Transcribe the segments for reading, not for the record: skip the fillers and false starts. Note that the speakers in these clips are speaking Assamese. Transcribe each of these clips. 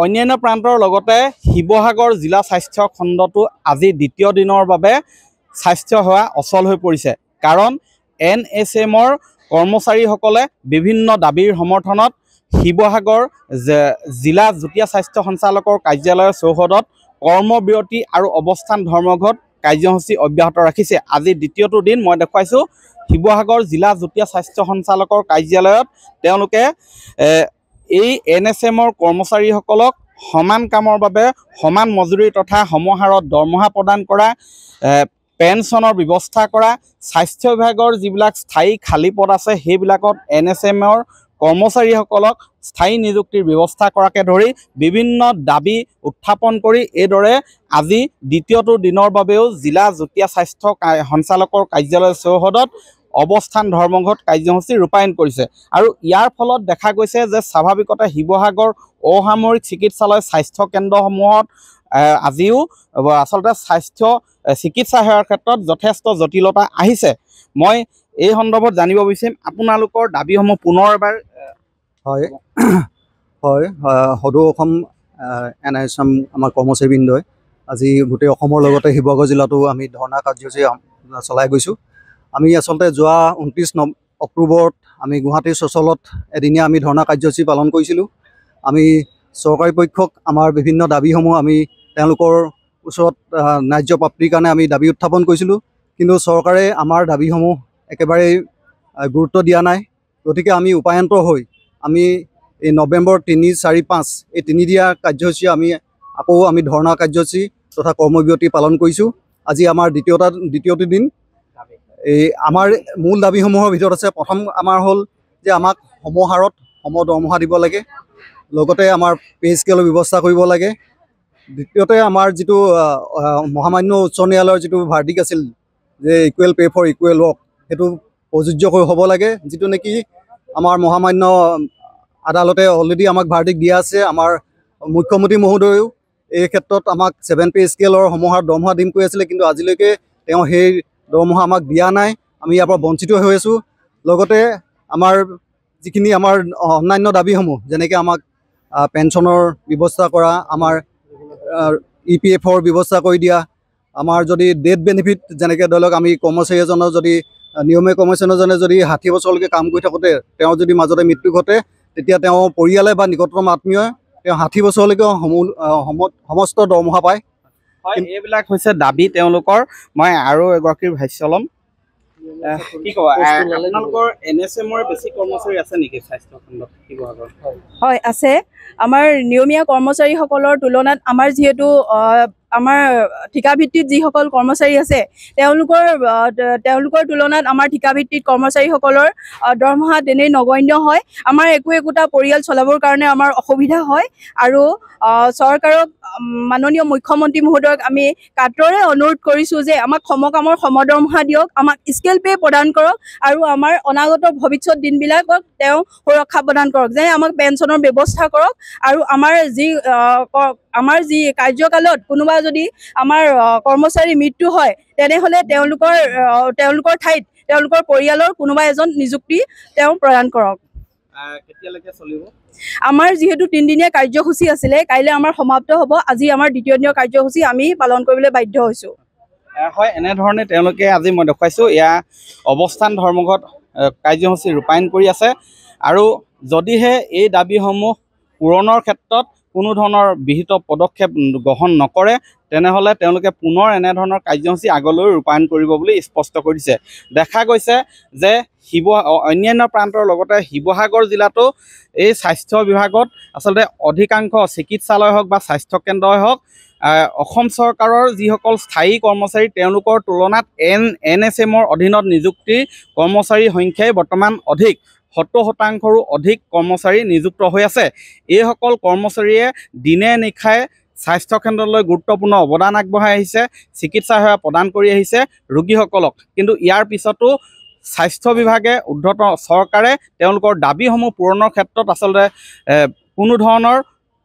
অন্যান্য প্ৰান্তৰ লগতে শিৱসাগৰ জিলা স্বাস্থ্য খণ্ডটো আজি দ্বিতীয় দিনৰ বাবে স্বাস্থ্য সেৱা অচল হৈ পৰিছে। কাৰণ NSMৰ কৰ্মচাৰীসকলে বিভিন্ন দাবীৰ সমৰ্থনত শিৱসাগৰ জিলা যুটীয়া স্বাস্থ্য সঞ্চালকৰ কাৰ্যালয়ৰ চৌহদত কৰ্মবিৰতি আৰু অৱস্থান ধৰ্মঘট কাৰ্যসূচী অব্যাহত ৰাখিছে। আজি দ্বিতীয়টো দিন মই দেখুৱাইছোঁ শিৱসাগৰ জিলা যুটীয়া স্বাস্থ্য সঞ্চালকৰ কাৰ্যালয়ত তেওঁলোকে এই NSMৰ কৰ্মচাৰীসকলক সমান কামৰ বাবে সমান মজুৰি তথা সমহাৰত দৰমহা প্ৰদান কৰা, পেঞ্চনৰ ব্যৱস্থা কৰা, স্বাস্থ্য বিভাগৰ যিবিলাক স্থায়ী খালী পদ আছে সেইবিলাকত NSMৰ কৰ্মচাৰীসকলক স্থায়ী নিযুক্তিৰ ব্যৱস্থা কৰাকে ধৰি বিভিন্ন দাবী উত্থাপন কৰি এইদৰে আজি দ্বিতীয়টো দিনৰ বাবেও জিলা যুটীয়া স্বাস্থ্য সঞ্চালকৰ কাৰ্যালয় চৌহদত অৱস্থান ধৰ্মঘট কাৰ্যসূচী ৰূপায়ণ কৰিছে। আৰু ইয়াৰ ফলত দেখা গৈছে যে স্বাভাৱিকতে শিৱসাগৰ অসামৰিক চিকিৎসালয় স্বাস্থ্য কেন্দ্ৰসমূহত আজিও আচলতে স্বাস্থ্য চিকিৎসা সেৱাৰ ক্ষেত্ৰত যথেষ্ট জটিলতা আহিছে। মই এই সন্দৰ্ভত জানিব বিচাৰিম আপোনালোকৰ দাবীসমূহ পুনৰ এবাৰ। হয় সদৌ অসম NSM আমাৰ কৰ্মচাৰীবৃন্দই আজি গোটেই অসমৰ লগতে শিৱসাগৰ জিলাতো আমি ধৰ্ণা কাৰ্যসূচী চলাই গৈছোঁ। আমি আচলতে যোৱা 29 অক্টোবৰত আমি গুৱাহাটীৰ চচলত এদিনীয়া আমি ধৰ্ণা কাৰ্যসূচী পালন কৰিছিলোঁ। আমি চৰকাৰী পক্ষক আমাৰ বিভিন্ন দাবীসমূহ আমি তেওঁলোকৰ ওচৰত ন্যায্য প্ৰাপ্তিৰ কাৰণে আমি দাবী উত্থাপন কৰিছিলোঁ, কিন্তু চৰকাৰে আমাৰ দাবীসমূহ একেবাৰেই গুৰুত্ব দিয়া নাই। গতিকে আমি উপায়ন্তৰ হৈ আমি এই নৱেম্বৰ 3, 4, 5 এই তিনিদিনীয়া কাৰ্যসূচী আমি ধৰ্ণা কাৰ্যসূচী তথা কৰ্মবিৰতি পালন কৰিছোঁ। আজি আমাৰ দ্বিতীয়টো দিন। এই আমাৰ মূল দাবীসমূহৰ ভিতৰত আছে, প্ৰথম আমাৰ হ'ল যে আমাক সমহাৰত দৰমহা দিব লাগে, লগতে আমাৰ পে স্কেলৰ ব্যৱস্থা কৰিব লাগে। দ্বিতীয়তে আমাৰ যিটো মহামান্য উচ্চ ন্যায়ালয়ৰ যিটো ভাৰ্ডিক্ট আছিল যে equal pay for equal work, সেইটো প্ৰযোজ্য হ'ব লাগে, যিটো নেকি আমাৰ মহামান্য আদালতে অলৰেডি আমাক ভাৰ্ডিক্ট দিয়া আছে। আমাৰ মুখ্যমন্ত্ৰী মহোদয়েও এই ক্ষেত্ৰত আমাক 7 পে স্কেলৰ সমহাৰত দৰমহা দিম কৈ আছিলে, কিন্তু আজিলৈকে তেওঁ সেই দৰমহা আমাক দিয়া নাই। আমি ইয়াৰ পৰা বঞ্চিত হৈ আছোঁ। লগতে আমাৰ যিখিনি আমাৰ অন্যান্য দাবীসমূহ, যেনেকৈ আমাক পেঞ্চনৰ ব্যৱস্থা কৰা, আমাৰ EPF-ৰ ব্যৱস্থা কৰি দিয়া, আমাৰ যদি ডেথ বেনিফিট, যেনেকৈ ধৰি লওক আমি কৰ্মচাৰী এজনৰ যদি নিয়মীয়া কৰ্মচাৰীজনে যদি 60 বছৰলৈকে কাম কৰি থাকোঁতে তেওঁৰ যদি মাজতে মৃত্যু ঘটে, তেতিয়া তেওঁ পৰিয়ালে বা নিকটতম আত্মীয়ই তেওঁ 60 বছৰলৈকে সমস্ত দৰমহা পায়। হয়, এইবিলাক হৈছে দাবী তেওঁলোকৰ। মই আৰু এগৰাকীৰ ভাষ্য ল'ম। কি ক'ব, আপোনালোকৰ NSMৰ বেছি কৰ্মচাৰী আছে নেকি স্বাস্থ্য খণ্ডত শিৱসাগৰ? হয়, আছে। আমাৰ নিয়মীয়া কৰ্মচাৰীসকলৰ তুলনাত আমাৰ যিহেতু আমাৰ ঠিকাভিত্তিত যিসকল কৰ্মচাৰী আছে তেওঁলোকৰ তুলনাত আমাৰ ঠিকাভিত্তিত কৰ্মচাৰীসকলৰ দৰমহা তেনেই নগণ্য হয়। আমাৰ একোটা পৰিয়াল চলাবৰ কাৰণে আমাৰ অসুবিধা হয়। আৰু চৰকাৰক, মাননীয় মুখ্যমন্ত্ৰী মহোদয়ক আমি কাতৰে অনুৰোধ কৰিছোঁ যে আমাক সমকামৰ সমদৰমহা দিয়ক, আমাক স্কেল পে প্ৰদান কৰক, আৰু আমাৰ অনাগত ভৱিষ্যত দিনবিলাকক তেওঁ সুৰক্ষা প্ৰদান কৰক, যেনে আমাক পেঞ্চনৰ ব্যৱস্থা কৰক। আৰু আমাৰ যি কাৰ্যকালত কোনোবা যদি আমাৰ কৰ্মচাৰী মৃত্যু হয়, তেনেহ'লে তেওঁলোকৰ ঠাইত তেওঁলোকৰ পৰিয়ালৰ কোনোবা এজন নিযুক্তি তেওঁ প্ৰদান কৰক। কেতিয়ালৈকে চলিব? আমাৰ যিহেতু 3 দিনীয়া কাৰ্যসূচী আছিলে, কাইলৈ আমাৰ সমাপ্ত হ'ব। আজি আমাৰ দ্বিতীয় দিনৰ কাৰ্যসূচী আমি পালন কৰিবলৈ বাধ্য হৈছোঁ। হয়, এনেধৰণে তেওঁলোকে আজি মই দেখুৱাইছোঁ এয়া অৱস্থান ধৰ্মঘট কাৰ্যসূচী ৰূপায়ণ কৰি আছে। আৰু যদিহে এই দাবীসমূহ পূৰণৰ ক্ষেত্ৰত কোনো ধৰণৰ বিহিত পদক্ষেপ গ্ৰহণ নকৰে, তেনেহ'লে তেওঁলোকে পুনৰ এনেধৰণৰ কাৰ্যসূচী আগলৈ ৰূপায়ণ কৰিব বুলি স্পষ্ট কৰিছে। দেখা গৈছে যে অন্যান্য প্ৰান্তৰ লগতে শিৱসাগৰ জিলাতো এই স্বাস্থ্য বিভাগত আচলতে অধিকাংশ চিকিৎসালয় হওক বা স্বাস্থ্যকেন্দ্ৰই হওক, অসম চৰকাৰৰ যিসকল স্থায়ী কৰ্মচাৰী তেওঁলোকৰ তুলনাত NSMৰ অধীনত নিযুক্তি কৰ্মচাৰীৰ সংখ্যাই বৰ্তমান অধিক। 70% অধিক কৰ্মচাৰী নিযুক্ত হৈ আছে। এইসকল কৰ্মচাৰীয়ে দিনে নিশাই স্বাস্থ্যকেন্দ্ৰলৈ গুৰুত্বপূৰ্ণ অৱদান আগবঢ়াই আহিছে, চিকিৎসা সেৱা প্ৰদান কৰি আহিছে ৰোগীসকলক। কিন্তু ইয়াৰ পিছতো স্বাস্থ্য বিভাগে, ঊৰ্ধ্বতন চৰকাৰে তেওঁলোকৰ দাবীসমূহ পূৰণৰ ক্ষেত্ৰত আচলতে কোনো ধৰণৰ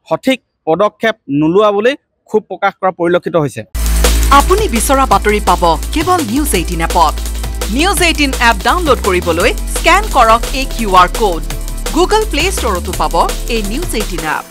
সঠিক পদক্ষেপ নোলোৱা বুলি ক্ষোভ প্ৰকাশ কৰা পৰিলক্ষিত হৈছে। আপুনি বিচৰা বাতৰি পাব কেৱল নিউজ 18 এপত। নিউজ 18 এপ ডাউনলোড কৰিবলৈ স্কেন কৰক এই QR কোড। গুগল প্লে ষ্টৰতো পাব এই নিউজ 18 এপ।